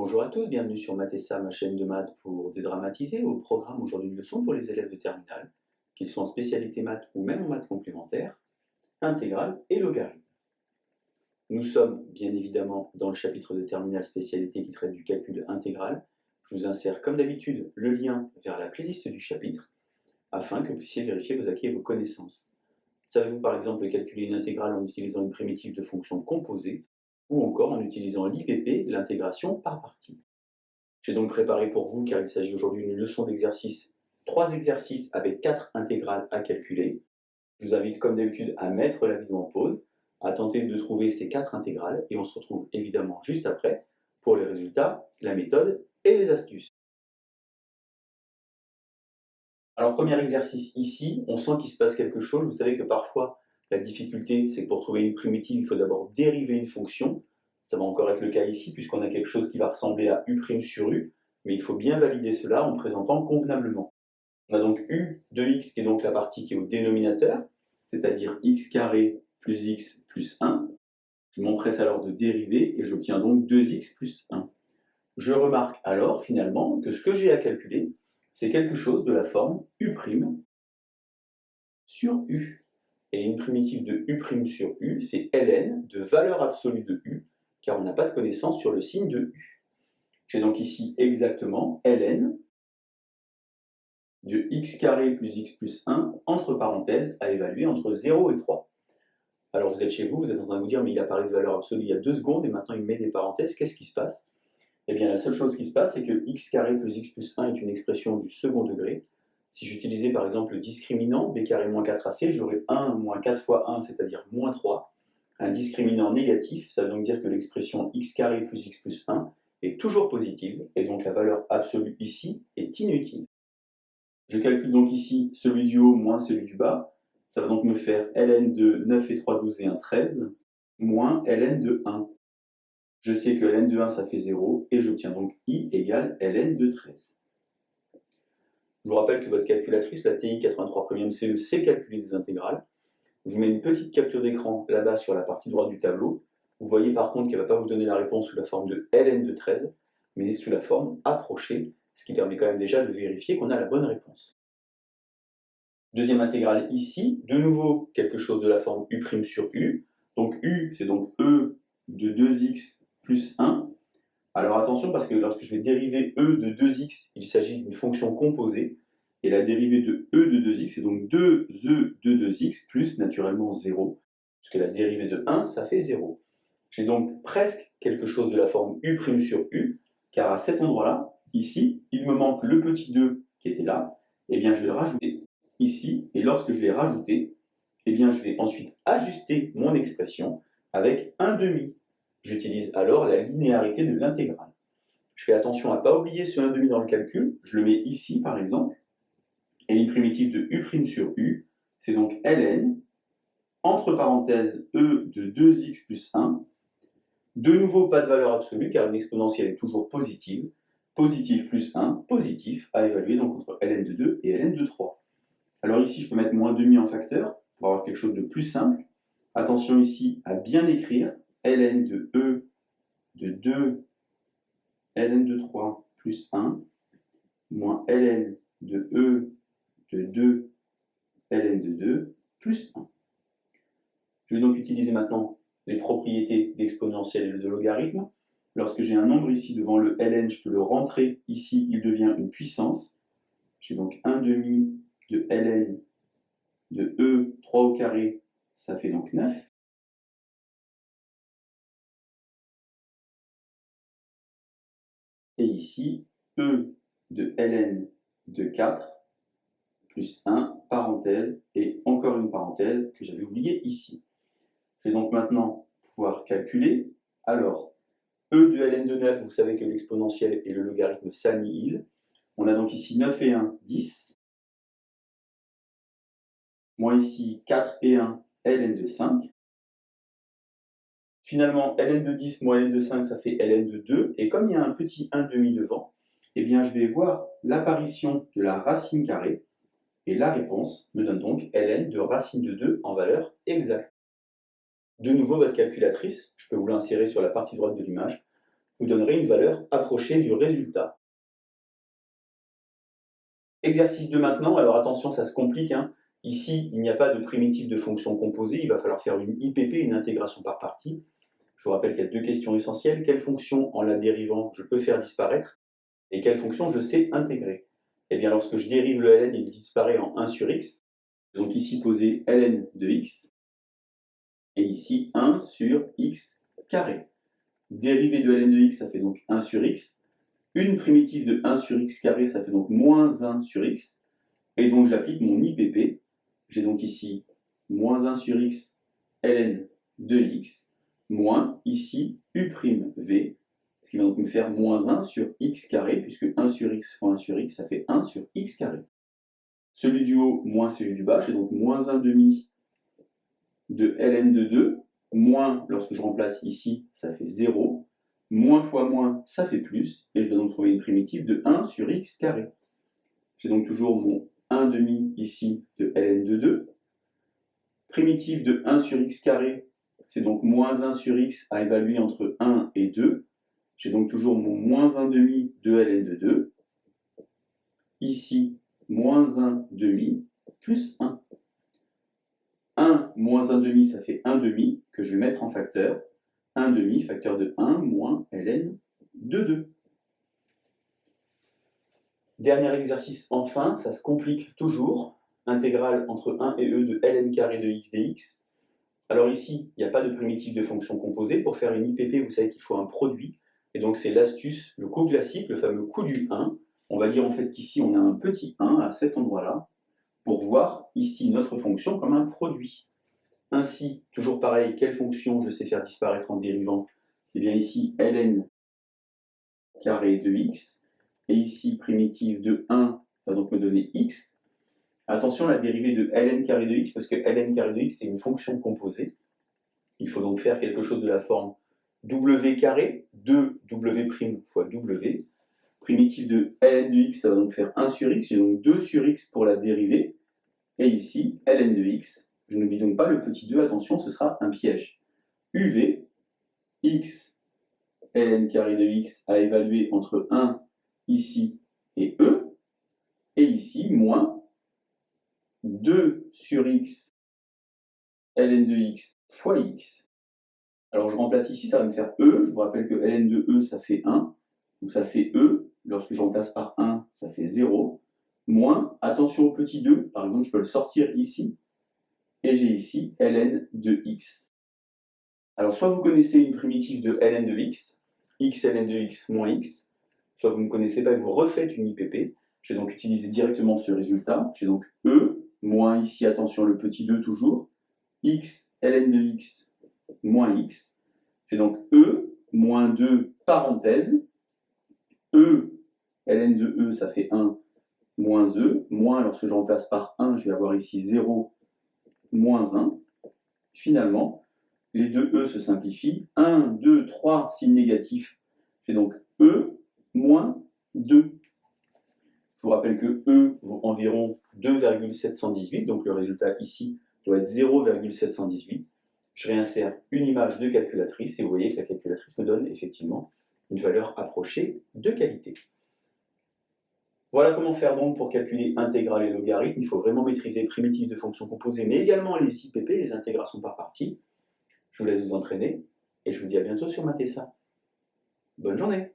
Bonjour à tous, bienvenue sur Mathessa, ma chaîne de maths pour dédramatiser. Au programme aujourd'hui une leçon pour les élèves de terminale, qu'ils soient en spécialité maths ou même en maths complémentaires, intégrale et logarithme. Nous sommes bien évidemment dans le chapitre de terminale spécialité qui traite du calcul intégral. Je vous insère comme d'habitude le lien vers la playlist du chapitre afin que vous puissiez vérifier vos acquis et vos connaissances. Savez-vous par exemple calculer une intégrale en utilisant une primitive de fonction composée ou encore en utilisant l'IPP, l'intégration par partie? J'ai donc préparé pour vous, car il s'agit aujourd'hui d'une leçon d'exercice, 3 exercices avec 4 intégrales à calculer. Je vous invite comme d'habitude à mettre la vidéo en pause, à tenter de trouver ces 4 intégrales et on se retrouve évidemment juste après pour les résultats, la méthode et les astuces. Alors premier exercice ici, on sent qu'il se passe quelque chose. Vous savez que parfois la difficulté c'est que pour trouver une primitive il faut d'abord dériver une fonction. Ça va encore être le cas ici puisqu'on a quelque chose qui va ressembler à u' sur u, mais il faut bien valider cela en présentant convenablement. On a donc u de x qui est donc la partie qui est au dénominateur, c'est-à-dire x carré plus x plus 1. Je m'empresse alors de dériver et j'obtiens donc 2x plus 1. Je remarque alors finalement que ce que j'ai à calculer, c'est quelque chose de la forme u' sur u. Et une primitive de u' sur u, c'est ln de valeur absolue de u, car on n'a pas de connaissance sur le signe de u. J'ai donc ici exactement ln de x carré plus x plus 1, entre parenthèses, à évaluer entre 0 et 3. Alors vous êtes chez vous, vous êtes en train de vous dire, mais il a parlé de valeur absolue il y a 2 secondes, et maintenant il met des parenthèses, qu'est-ce qui se passe? Eh bien la seule chose qui se passe, c'est que x carré plus x plus 1 est une expression du second degré. Si j'utilisais par exemple le discriminant, b carré moins 4ac, j'aurais 1 moins 4 fois 1, c'est-à-dire moins 3. Un discriminant négatif, ça veut donc dire que l'expression x carré plus x plus 1 est toujours positive, et donc la valeur absolue ici est inutile. Je calcule donc ici celui du haut moins celui du bas. Ça va donc me faire ln de 9 et 3, 12 et 1, 13, moins ln de 1. Je sais que ln de 1, ça fait 0, et j'obtiens donc i égale ln de 13. Je vous rappelle que votre calculatrice, la TI 83 Premium CE, sait calculer des intégrales. Je vous mets une petite capture d'écran là-bas sur la partie droite du tableau. Vous voyez par contre qu'elle ne va pas vous donner la réponse sous la forme de ln de 13, mais sous la forme approchée, ce qui permet quand même déjà de vérifier qu'on a la bonne réponse. Deuxième intégrale ici, de nouveau quelque chose de la forme u' sur u. Donc u, c'est donc e de 2x plus 1. Alors attention parce que lorsque je vais dériver e de 2x, il s'agit d'une fonction composée. Et la dérivée de e de 2x, c'est donc 2e de 2x plus naturellement 0. Puisque la dérivée de 1, ça fait 0. J'ai donc presque quelque chose de la forme u' sur u, car à cet endroit-là, ici, il me manque le petit 2 qui était là, et bien je vais le rajouter ici, et lorsque je l'ai rajouté, eh bien je vais ensuite ajuster mon expression avec 1/2. J'utilise alors la linéarité de l'intégrale. Je fais attention à ne pas oublier ce 1/2 dans le calcul, je le mets ici par exemple, et une primitive de u' sur u, c'est donc ln, entre parenthèses e de 2x plus 1. De nouveau, pas de valeur absolue, car une exponentielle est toujours positive. Positif plus 1, positif, à évaluer donc entre ln de 2 et ln de 3. Alors ici, je peux mettre moins demi en facteur, pour avoir quelque chose de plus simple. Attention ici à bien écrire ln de e de 2, ln de 3 plus 1, moins ln de e de 2, ln de 2 plus 1. Je vais donc utiliser maintenant les propriétés d'exponentielle et de logarithme. Lorsque j'ai un nombre ici devant le ln, je peux le rentrer ici, il devient une puissance. J'ai donc 1/2 de ln de e, 3 au carré, ça fait donc 9. Et ici, e de ln de 4 plus 1, parenthèse, et encore une parenthèse que j'avais oubliée ici. Je vais donc maintenant pouvoir calculer. Alors, e de ln de 9, vous savez que l'exponentielle et le logarithme s'annihilent. On a donc ici 9 et 1, 10. Moins ici 4 et 1, ln de 5. Finalement, ln de 10 moins ln de 5, ça fait ln de 2. Et comme il y a un petit 1/2 devant, eh bien, je vais voir l'apparition de la racine carrée. Et la réponse me donne donc ln de racine de 2 en valeur exacte. De nouveau, votre calculatrice, je peux vous l'insérer sur la partie droite de l'image. vous donnerez une valeur approchée du résultat. Exercice de maintenant, alors attention, ça se complique, hein. Ici, il n'y a pas de primitive de fonction composée, il va falloir faire une IPP, une intégration par partie. Je vous rappelle qu'il y a deux questions essentielles. Quelle fonction, en la dérivant, je peux faire disparaître? Et quelle fonction je sais intégrer? Eh bien, lorsque je dérive le ln, il disparaît en 1 sur x. Donc ici, poser ln de x. Et ici, 1 sur x carré. Dérivé de ln de x, ça fait donc 1 sur x. Une primitive de 1 sur x carré, ça fait donc moins 1 sur x. Et donc j'applique mon IPP. J'ai donc ici moins 1 sur x ln de x, moins ici u'v, ce qui va donc me faire moins 1 sur x carré, puisque 1 sur x fois 1 sur x, ça fait 1 sur x carré. Celui du haut moins celui du bas, j'ai donc moins 1 demi de ln de 2, moins, lorsque je remplace ici, ça fait 0, moins fois moins, ça fait plus, et je dois donc trouver une primitive de 1 sur x carré. J'ai donc toujours mon 1 demi ici de ln de 2. Primitive de 1 sur x carré, c'est donc moins 1 sur x à évaluer entre 1 et 2. J'ai donc toujours mon moins 1 demi de ln de 2. Ici, moins 1 demi plus 1. 1 moins 1 demi, ça fait 1 demi que je vais mettre en facteur. 1 demi, facteur de 1 moins ln de 2. Dernier exercice enfin, ça se complique toujours. Intégrale entre 1 et e de ln carré de x dx. Alors ici, il n'y a pas de primitive de fonction composée. Pour faire une IPP, vous savez qu'il faut un produit. Et donc c'est l'astuce, le coup classique, le fameux coup du 1. On va dire en fait qu'ici on a un petit 1 à cet endroit-là, pour voir ici notre fonction comme un produit. Ainsi, toujours pareil, quelle fonction je sais faire disparaître en dérivant? Eh bien ici, ln carré de x, et ici, primitive de 1 va donc me donner x. Attention à la dérivée de ln carré de x, parce que ln carré de x, c'est une fonction composée. Il faut donc faire quelque chose de la forme w carré, 2w' fois w. Primitive de ln de x, ça va donc faire 1 sur x, j'ai donc 2 sur x pour la dérivée. Et ici, ln de x, je n'oublie donc pas le petit 2, attention, ce sera un piège. uv, x, ln carré de x à évaluer entre 1 ici et e, et ici, moins 2 sur x, ln de x fois x. Alors je remplace ici, ça va me faire e, je vous rappelle que ln de e, ça fait 1, donc ça fait e, lorsque je remplace par 1, ça fait 0, moins, attention au petit 2, par exemple, je peux le sortir ici, et j'ai ici ln de x. Alors soit vous connaissez une primitive de ln de x ln de x moins x, soit vous ne connaissez pas et vous refaites une IPP. Je vais donc utiliser directement ce résultat. J'ai donc e, moins ici, attention le petit 2 toujours, x ln de x moins x. J'ai donc e moins 2 parenthèse, e ln de e ça fait 1 moins e, moins lorsque je remplace par 1, je vais avoir ici 0 moins 1. Finalement, les deux e se simplifient. 1, 2, 3, signe négatif. J'ai donc e moins 2. Je vous rappelle que e vaut environ 2,718, donc le résultat ici doit être 0,718. Je réinsère une image de calculatrice et vous voyez que la calculatrice me donne effectivement une valeur approchée de qualité. Voilà comment faire donc pour calculer intégrale et logarithme. Il faut vraiment maîtriser primitive de fonction composée, mais également les IPP, les intégrations par partie. Je vous laisse vous entraîner et je vous dis à bientôt sur Matessa. Bonne journée!